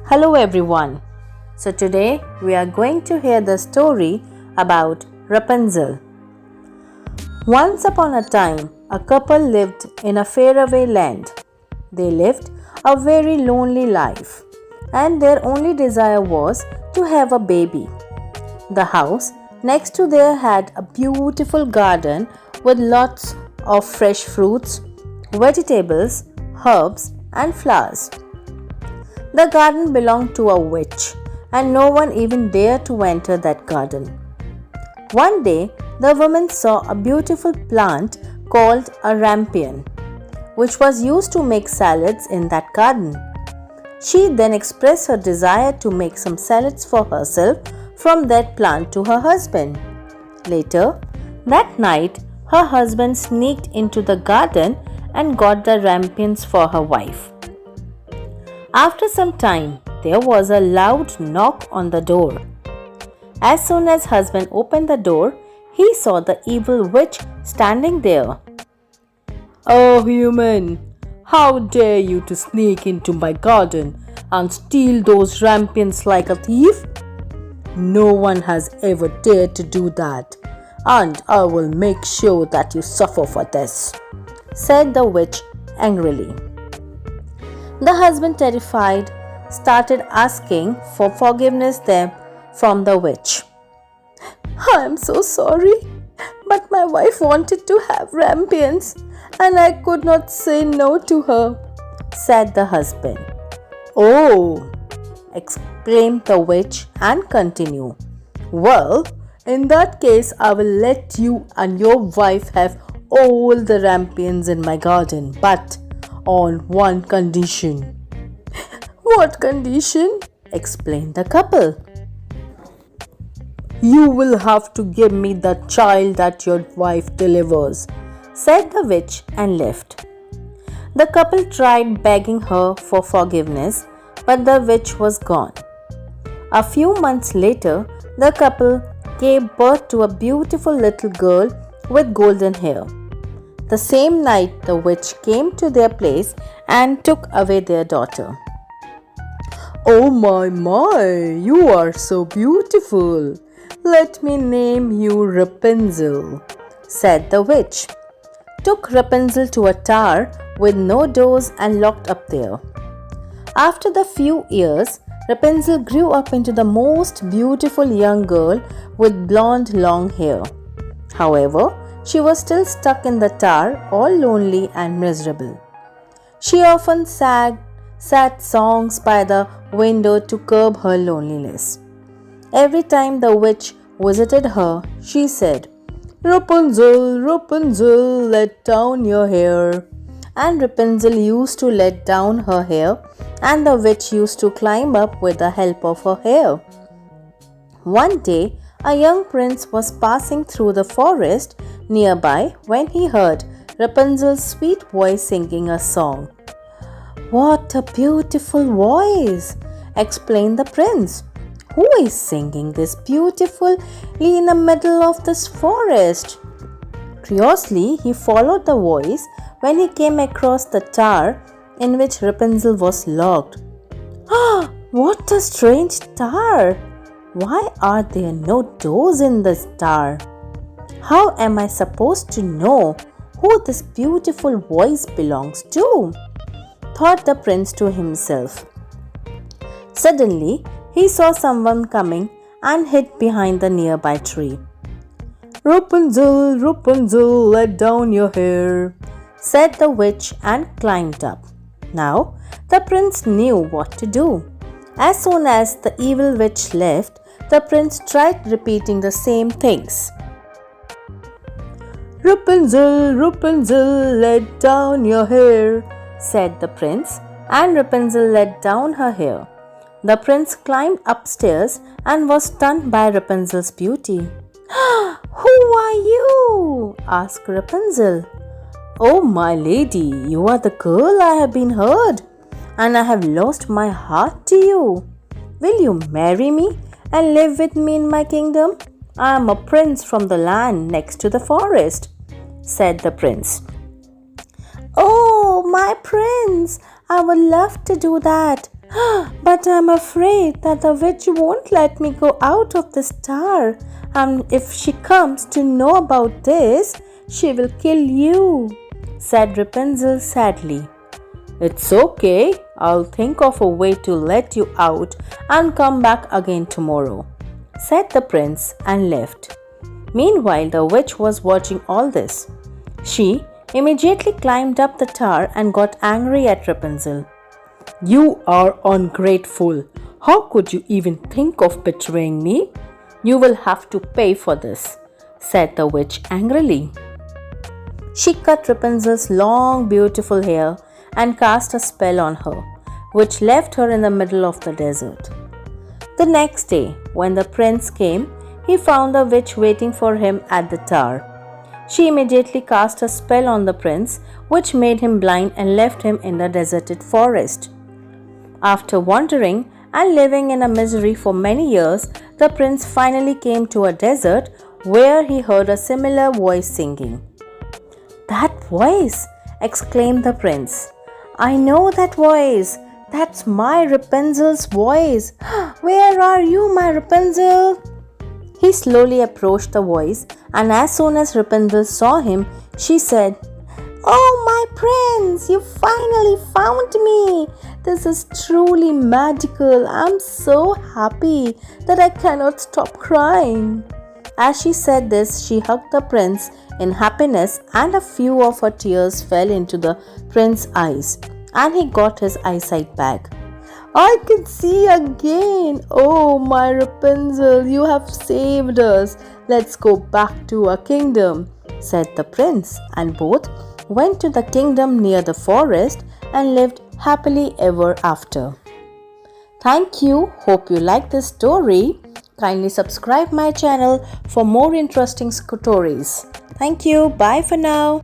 Hello everyone. So today we are going to hear the story about Rapunzel. Once upon a time, a couple lived in a faraway land. They lived a very lonely life, and their only desire was to have a baby. The house next to theirs had a beautiful garden with lots of fresh fruits, vegetables, herbs, and flowers. The garden belonged to a witch, and no one even dared to enter that garden. One day, the woman saw a beautiful plant called a rampion, which was used to make salads in that garden. She then expressed her desire to make some salads for herself from that plant to her husband. Later, that night, her husband sneaked into the garden and got the rampions for her wife. After some time, there was a loud knock on the door. As soon as husband opened the door, he saw the evil witch standing there. "Oh, human, how dare you to sneak into my garden and steal those rampions like a thief? No one has ever dared to do that, and I will make sure that you suffer for this," said the witch angrily. The husband, terrified, started asking for forgiveness from the witch. "I am so sorry, but my wife wanted to have rampions and I could not say no to her," said the husband. "Oh," exclaimed the witch and continued. "Well, in that case, I will let you and your wife have all the rampions in my garden, but on one condition." "What condition?" explained the couple. "You will have to give me the child that your wife delivers," said the witch and left. The couple tried begging her for forgiveness, but the witch was gone. A few months later, the couple gave birth to a beautiful little girl with golden hair. The same night, the witch came to their place and took away their daughter. "Oh my, you are so beautiful. Let me name you Rapunzel," said the witch. Took Rapunzel to a tower with no doors and locked up there. After the few years, Rapunzel grew up into the most beautiful young girl with blonde long hair. However, she was still stuck in the tower, all lonely and miserable. She often sat songs by the window to curb her loneliness. Every time the witch visited her, she said, "Rapunzel, Rapunzel, let down your hair." And Rapunzel used to let down her hair, and the witch used to climb up with the help of her hair. One day, a young prince was passing through the forest nearby when he heard Rapunzel's sweet voice singing a song. "What a beautiful voice!" explained the prince. "Who is singing this beautifully in the middle of this forest?" Curiously, he followed the voice when he came across the tower in which Rapunzel was locked. "Ah, what a strange tower! Why are there no doors in this tower? How am I supposed to know who this beautiful voice belongs to?" thought the prince to himself. Suddenly, he saw someone coming and hid behind the nearby tree. "Rapunzel, Rapunzel, let down your hair," said the witch and climbed up. Now, the prince knew what to do. As soon as the evil witch left, the prince tried repeating the same things. "Rapunzel, Rapunzel, let down your hair," said the prince, and Rapunzel let down her hair. The prince climbed upstairs and was stunned by Rapunzel's beauty. "Who are you?" asked Rapunzel. "Oh, my lady, you are the girl I have been heard, and I have lost my heart to you. Will you marry me and live with me in my kingdom? I am a prince from the land next to the forest," said the prince. "Oh, my prince, I would love to do that. But But I'm afraid that the witch won't let me go out of this tower. And if she comes to know about this, she will kill you, said Rapunzel sadly. It's okay, I'll think of a way to let you out and come back again tomorrow, said the prince and left. Meanwhile, the witch was watching all this. She immediately climbed up the tower and got angry at Rapunzel. You are ungrateful. How could you even think of betraying me? You will have to pay for this, said the witch angrily. She cut Rapunzel's long, beautiful hair and cast a spell on her, which left her in the middle of the desert. The next day, when the prince came, he found the witch waiting for him at the tower. She immediately cast a spell on the prince, which made him blind and left him in the deserted forest. After wandering and living in a misery for many years, the prince finally came to a desert where he heard a similar voice singing. That voice! Exclaimed the prince. I know that voice. That's my Rapunzel's voice. Where are you, my Rapunzel? He slowly approached the voice, and as soon as Rapunzel saw him, she said, Oh, my prince, you finally found me. This is truly magical. I'm so happy that I cannot stop crying. As she said this, she hugged the prince in happiness, and a few of her tears fell into the prince's eyes, and he got his eyesight back. I can see again. Oh, my Rapunzel, you have saved us. Let's go back to our kingdom, said the prince, and both went to the kingdom near the forest and lived happily ever after. Thank you. Hope you like this story. Kindly subscribe my channel for more interesting stories. Thank you. Bye for now.